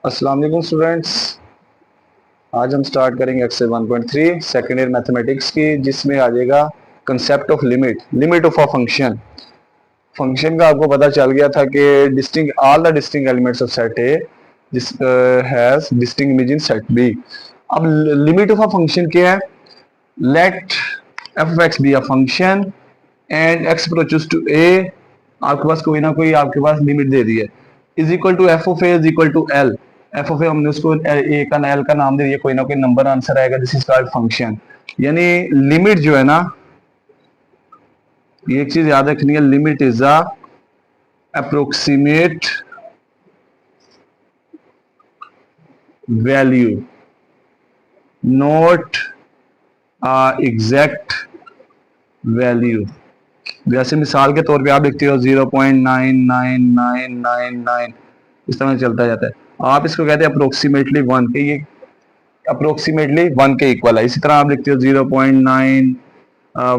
अस्सलाम वालेकुम स्टूडेंट्स। आज हम स्टार्ट करेंगे एक्सरसाइज 1.3 सेकेंड ईयर मैथमेटिक्स की, जिसमें आ जाएगा concept of limit of a function. Function का आपको पता चल गया था कि distinct all the distinct elements of set A this has distinct image in set B. अब लिमिट ऑफ अ फंक्शन क्या है? Let F of x be a function and x approaches to a. आपके पास कोई ना कोई आपके पास लिमिट दे दी है, is equal to f of a is equal to l. F of a हमने उसको ए का एल का नाम दे दिया, कोई ना कोई नंबर आंसर आएगा, दिस इज कॉल्ड फंक्शन। यानी लिमिट जो है ना, ये एक चीज याद रखनी है, limit is a approximate value, not exact value. जैसे मिसाल के तौर पे आप लिखते हो 0.999999, इस तरह चलता जाता है। आप इसको कहते हैं अप्रोक्सीमेटली 1 के, ये अप्रोक्सीमेटली 1 के इक्वल है। इसी तरह आप लिखते हो 0.9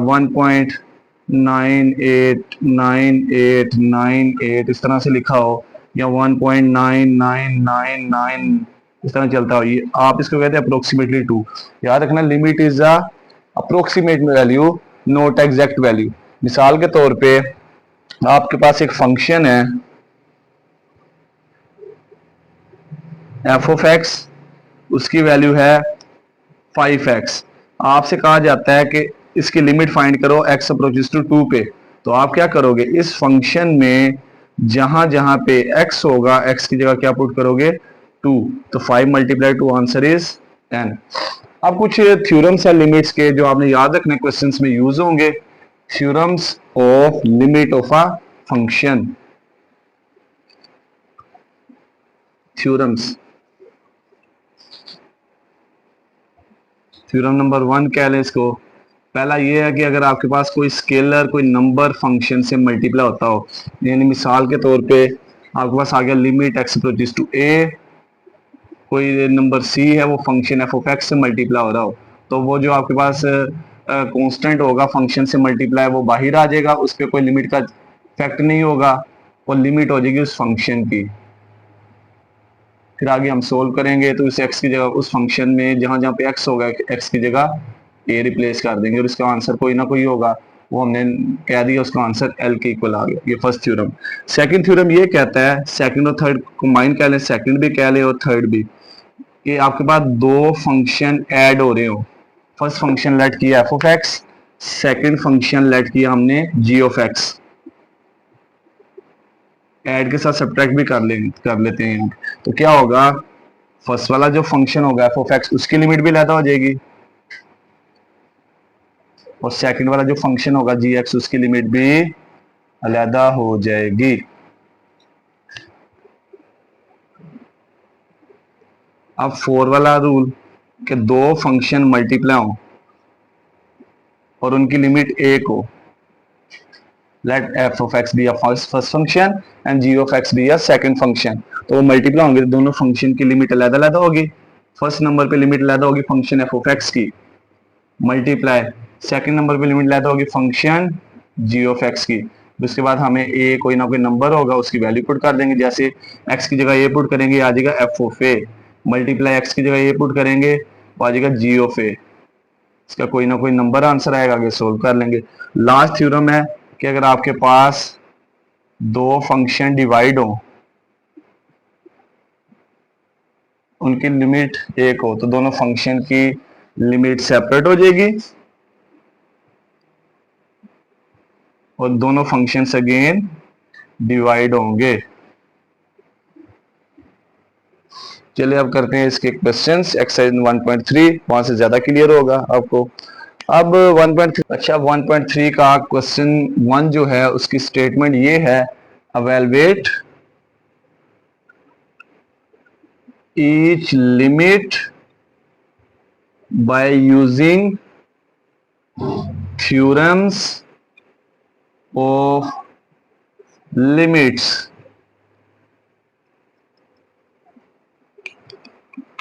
1.989898, इस तरह से लिखा हो, या 1.9999, इस तरह चलता हो, ये आप इसको कहते हैं अप्रोक्सीमेटली 2। याद रखना, limit is a approximate value, not exact value. मिसाल के तौर पे आपके पास एक फंक्शन है एफ ऑफ एक्स, उसकी वैल्यू है 5x। आपसे कहा जाता है कि इसकी लिमिट फाइंड करो x अप्रोचेस टू 2 पे। तो आप क्या करोगे, इस फंक्शन में जहां जहां पे x होगा, x की जगह क्या पुट करोगे? 2। तो 5 मल्टीप्लाई 2 आंसर इज 10। अब कुछ थ्योरम्स है लिमिट्स के जो आपने याद रखने क्वेश्चंस में यूज होंगे। Theorems of limit of a function. Theorems, theorem number 1 कह लें इसको। पहला ये है कि अगर आपके पास कोई स्केलर, कोई नंबर फंक्शन से मल्टीप्लाई होता हो, यानी मिसाल के तौर पे आपके पास आ गया लिमिट एक्स अप्रोचेस टू ए, कोई नंबर सी है, वो फंक्शन एफ ऑफ एक्स से मल्टीप्लाई हो रहा हो, तो वो जो आपके पास कांस्टेंट होगा फंक्शन से मल्टीप्लाई, वो बाहर आ जाएगा, उस पर कोई लिमिट का इफेक्ट नहीं होगा, और लिमिट हो जाएगी उस फंक्शन की। फिर आगे हम सोल्व करेंगे तो इस एक्स की जगह उस फंक्शन में जहां जहां पे एक्स होगा, एक्स की जगह ए रिप्लेस कर देंगे, और इसका आंसर कोई ना कोई होगा, वो हमने कह दिया, उसका आंसर एल के इक्वल आ गया। ये फर्स्ट थ्योरम। सेकंड थ्योरम ये कहता है, सेकंड और थर्ड कंबाइन कह लें, सेकंड भी कह लें और थर्ड भी, कि आपके पास दो फंक्शन ऐड हो रहे हो। फर्स्ट फंक्शन लेट किया F of X, second function let किया हमने जी ऑफ एक्स। ऐड के साथ सब्ट्रैक्ट भी कर लेते हैं। तो क्या होगा, फर्स्ट वाला जो फंक्शन होगा एफ ऑफ एक्स, उसकी लिमिट भी अलग हो जाएगी, और सेकंड वाला जो फंक्शन होगा जी एक्स, उसकी लिमिट भी अलग हो जाएगी। अब 4 वाला रूल, कि दो फंक्शन मल्टीप्लाई हो और उनकी लिमिट एक हो। Let F of x be a first function and G of x be a second function. तो वो मल्टीप्लाई होंगे, दोनों फंक्शन की लिमिट अलग अलग होगी। फर्स्ट नंबर पे लिमिट अलग होगी फंक्शन एफ ऑफ एक्स की, मल्टीप्लाई सेकंड नंबर पे लिमिट लेता होगी फंक्शन जी ऑफ एक्स की। उसके बाद हमें ए कोई ना कोई नंबर होगा, उसकी वैल्यू पुट कर देंगे। जैसे एक्स की जगह ए पुट करेंगे, आ जाएगा F of A, multiply x की जगह ए पुट करेंगे, तो आ जाएगा जी ऑफ ए। इसका कोई ना कोई नंबर आंसर आएगा, आगे सोल्व कर लेंगे। लास्ट थ्योरम है कि अगर आपके पास दो फंक्शन डिवाइड हो, उनकी लिमिट एक हो, तो दोनों फंक्शन की लिमिट सेपरेट हो जाएगी, और दोनों फंक्शंस अगेन डिवाइड होंगे। चलिए अब करते हैं इसके क्वेश्चंस। एक्सरसाइज 1.3 वहां से ज्यादा क्लियर होगा आपको। अब 1.3, अच्छा 1.3 का क्वेश्चन 1 जो है उसकी स्टेटमेंट ये है, evaluate each limit by using theorems of limits।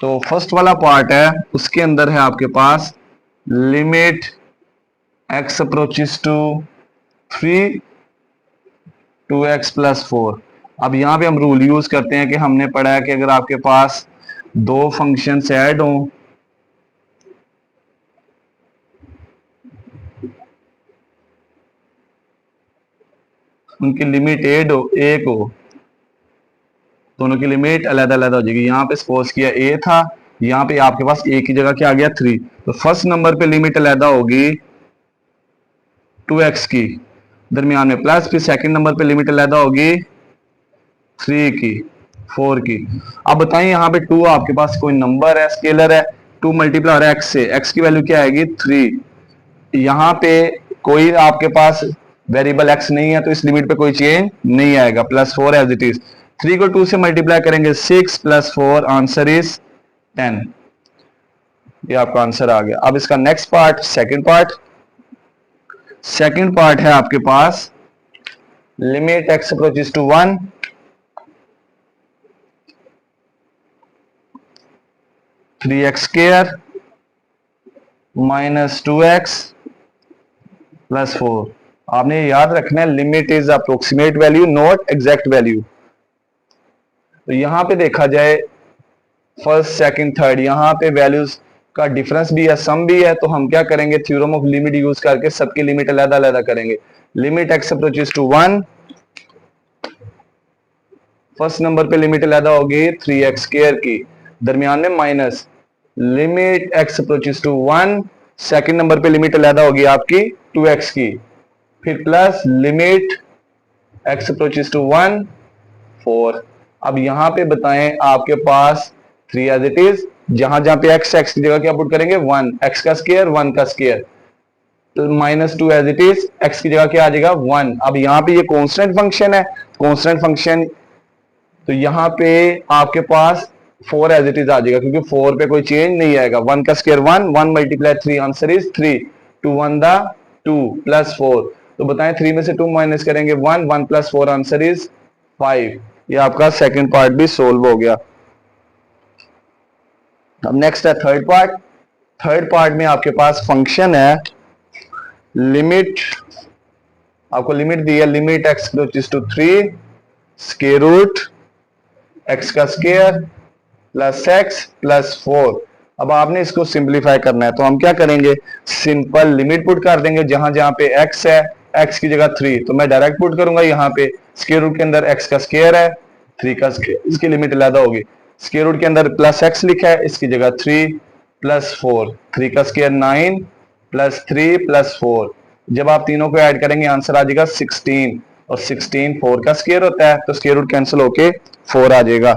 तो फर्स्ट वाला पार्ट है, उसके अंदर है आपके पास limit x approaches to 3 2x plus 4। अब यहाँ पे हम रूल यूज करते हैं कि हमने पढ़ा है कि अगर आपके पास दो फंक्शंस ऐड हों, उनकी लिमिट एक हो, दोनों की लिमिट अलग अलग हो जाएगी। यहाँ पे सपोज किया ए था, यहाँ पे आपके पास ए की जगह क्या आ गया 3, तो फर्स्ट नंबर पे लिमिट अलग होगी 2x की, दरमियान में प्लस, फिर सेकंड नंबर पे लिमिट अलग होगी 3 की, 4 की। अब बताइए यहाँ पे 2 आपके पास कोई नंबर है, स्केलर है, 2 मल्टीप्लाई हो रहा है x से, x की वैल्यू क्या आएगी 3। यहाँ पे कोई आपके पास वेरिएबल x नहीं है तो इस लिमिट पे कोई चेंज नहीं आएगा, +4 एज इट इज। 3 को 2 से मल्टीप्लाई करेंगे 6 + 4, आंसर इज 10। ये आपका आंसर आ गया। अब इसका नेक्स्ट पार्ट, सेकंड पार्ट है आपके पास limit x approaches to 1, 3x² - 2x + 4। आपने याद रखना है limit is approximate value not exact value. तो यहां पे देखा जाए फर्स्ट सेकंड थर्ड, यहां पे वैल्यूज का डिफरेंस भी है, सम भी है, तो हम क्या करेंगे थ्योरम ऑफ लिमिट यूज करके सबकी लिमिट अलग अलग करेंगे। Limit x approaches to 1, first number पे लिमिट अलग होगी 3x² की, दरमियान में minus, limit x approaches to 1, second number पे लिमिट अलग होगी आपकी 2x की, फिर plus limit x approaches to 1, 4। अब यहां पे बताएं आपके पास 3 एज इट इज, जहां जहां पे x की जगह क्या पुट करेंगे 1, x का स्क्वायर 1 का स्क्वायर, तो -2 एज इट इज, x की जगह क्या आ जाएगा 1। अब यहाँ पे ये कांस्टेंट फंक्शन है, कांस्टेंट फंक्शन, तो यहाँ पे आपके पास 4 एज इट इज आ जाएगा क्योंकि 4 पे कोई चेंज नहीं आएगा। 1 का स्क्वायर 1, 1 × 3, आंसर इज 3, 2 1 दा 2 +4। तो बताएं 3 में से 2 माइनस करेंगे 1, 1 + 4, आंसर इज 5। ये आपका सेकंड पार्ट भी सोल्व हो गया। अब नेक्स्ट है थर्ड पार्ट। थर्ड पार्ट में आपके पास फंक्शन है लिमिट, आपको लिमिट दी है limit x approaches to 3 square root x का स्क्वायर प्लस x प्लस 4। अब आपने इसको सिंपलीफाई करना है तो हम क्या करेंगे, सिंपल लिमिट पुट कर देंगे, जहां जहां पे x है, x की जगह 3, तो मैं डायरेक्ट पुट करूंगा यहाँ पे स्क्वायर रूट के अंदर x का स्क्वायर है, 3 का स्क्वायर, इसकी लिमिट अलग होगी। स्क्वायर रूट के अंदर प्लस x लिखा है, इसकी जगह 3 + 4, 3 का स्क्वायर 9 + 3 + 4। जब आप तीनों को ऐड करेंगे आंसर आ जाएगा 16, और 16 4 का स्क्वायर होता है, तो स्क्वायर रूट कैंसिल होके 4 आ जाएगा।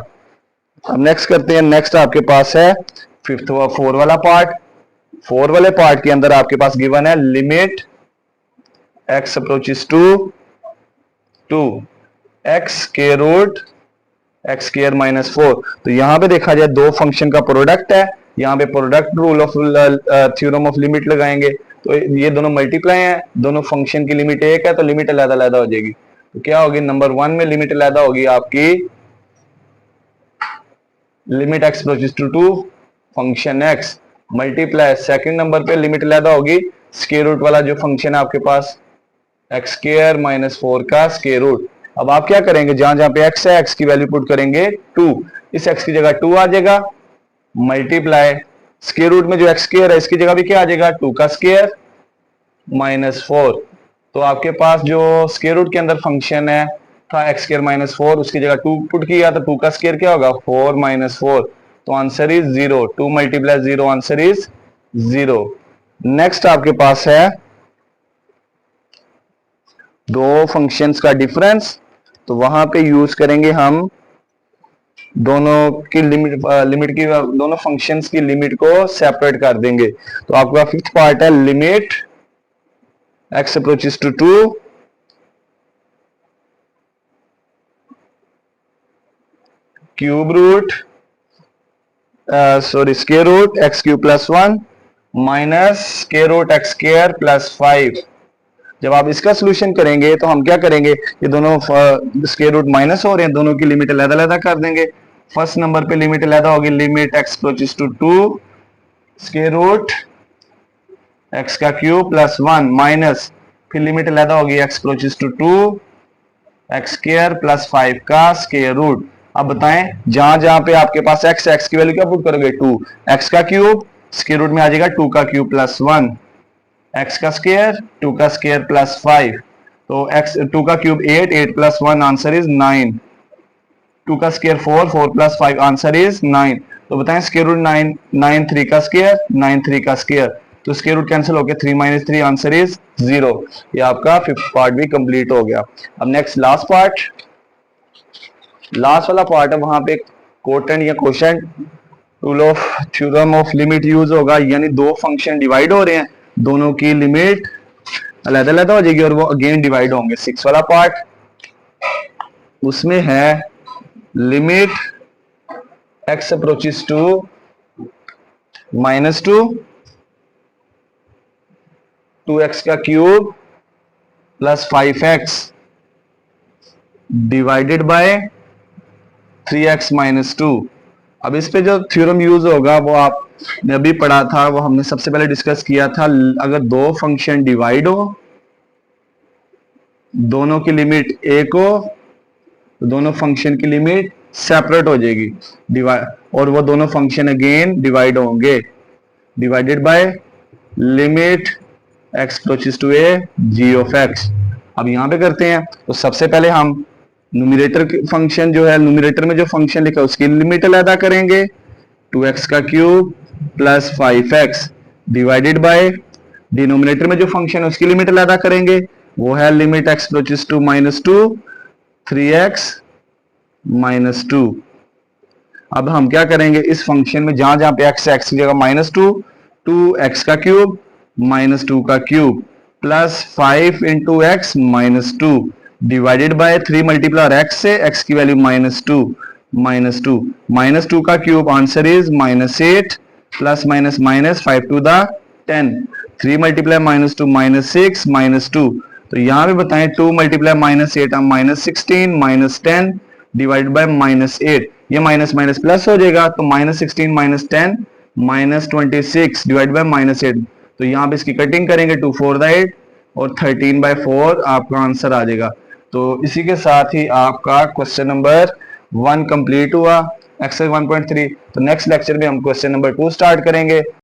अब नेक्स्ट करते हैं, नेक्स्ट आपके पास है फिफ्थ 4 वाला पार्ट। 4 वाले पार्ट के अंदर आपके पास गिवन है limit x approaches to 2 x square root x² - 4। तो यहां पे देखा जाए दो फंक्शन का प्रोडक्ट है, यहाँ पे product rule of theorem of limit लगाएंगे, तो ये दोनों मल्टीप्लाई हैं, दोनों फंक्शन की लिमिट एक है तो लिमिट अलग अलग हो जाएगी। तो क्या होगी, नंबर 1 में लिमिट अलग होगी आपकी limit x approaches to 2 function x multiply, second number पे लिमिट अलग होगी स्क्वायर रूट वाला जो फंक्शन है आपके पास x² - 4 का स्क्वायर रूट। अब आप क्या करेंगे, जहां जहां पे x है x की वैल्यू पुट करेंगे 2, इस x की जगह 2 आ जाएगा, मल्टीप्लाई स्क्वायर रूट में जो x² है इसकी जगह भी क्या आ जाएगा 2 का स्क्वायर -4। तो आपके पास जो स्क्वायर रूट के अंदर फंक्शन है था x² - 4, उसकी जगह 2 पुट किया तो 2 का स्क्वायर क्या होगा 4 - 4, तो answer is 0, 2 × 0, answer is 0। Next आपके पास है दो फंक्शंस का डिफरेंस, तो वहां पे यूज करेंगे हम दोनों की लिमिट की, दोनों फंक्शंस की लिमिट को सेपरेट कर देंगे। तो आपका फिफ्थ पार्ट है limit x approaches to 2 cube root square root x³ + 1 minus square root x² + 5। जब आप इसका सोल्यूशन करेंगे तो हम क्या करेंगे, ये दोनों स्क्वायर रूट माइनस हो रहे हैं, दोनों की लिमिट अलग अलग कर देंगे। फर्स्ट नंबर पे लिमिट अलग होगी limit x approaches to 2 square root x³ + 1 minus, फिर लिमिट अलग होगी x approaches to 2 X square plus 5 का स्क्वायर रूट। अब बताएं जहां जहां पे आपके पास एक्स की वैल्यू क्या पुट करोगे 2, एक्स का क्यूब स्क्वायर रूट में आ जाएगा 2 का क्यूब प्लस 1, एक्स का स्क्वायर 2 का स्क्वायर प्लस 5, तो एक्स 2 का क्यूब 8, 8 प्लस 1 आंसर इज 9, 2 का स्क्वायर 4, 4 प्लस 5 आंसर इज 9। तो बताएं स्क्वायर रूट 9, 9 3 का स्क्वायर, 9 3 का स्क्वायर, तो स्क्वायर रूट कैंसिल हो गया, 3 माइनस 3 आंसर इज 0। ये आपका फिफ्थ पार्ट भी कंप्लीट हो गया। अब नेक्स्ट लास्ट पार्ट, लास्ट वाला पार्ट है, वहां पे कोटेंट या quotient rule of theorem of limit use होगा, यानी दो फंक्शन डिवाइड हो रहे हैं, दोनों की लिमिट अलग अलग हो जाएगी और वो अगेन डिवाइड होंगे। 6 वाला पार्ट, उसमें है limit x approaches to -2, 2x का cube plus 5x divided by 3x minus 2। अब इस पे जो थ्योरम यूज होगा वो आपने अभी पढ़ा था, वो हमने सबसे पहले डिस्कस किया था। अगर दो फंक्शन डिवाइड हो, दोनों की लिमिट एक हो, तो दोनों फंक्शन की लिमिट सेपरेट हो जाएगी, डिवाइड, और वो दोनों फंक्शन अगेन डिवाइड होंगे, divided by limit x approaches to a g of x। अब यहां पे करते हैं, तो सबसे पहले हम न्यूमरेटर फंक्शन जो है, न्यूमरेटर में जो फंक्शन लिखा है उसकी लिमिट अदा करेंगे, 2x का cube plus 5x divided by denominator में जो फंक्शन है उसकी लिमिट अदा करेंगे, वो है limit x approaches to -2 3x minus 2। अब हम क्या करेंगे, इस फंक्शन में जहां जहां पे x है, x की जगह -2, 2x का क्यूब -2 का cube plus 5 into X -2 divided by 3 multiply x से, x की वैल्यू -2 का cube answer is -8 plus minus minus 5 to the 10, 3 multiply -2 -6 -2, तो यहां पे बताएं 2 मल्टीप्लाई -8 हम -16 -10 डिवाइडेड बाय -8, ये माइनस माइनस प्लस हो जाएगा, तो -16 -10 -26 डिवाइड बाय -8, तो यहाँ पे इसकी कटिंग करेंगे 2 4 8 और 13/4 आपका आंसर आ जाएगा। तो इसी के साथ ही आपका क्वेश्चन नंबर 1 कंप्लीट हुआ, एक्सरसाइज 1.3। तो नेक्स्ट लेक्चर में हम क्वेश्चन नंबर 2 स्टार्ट करेंगे।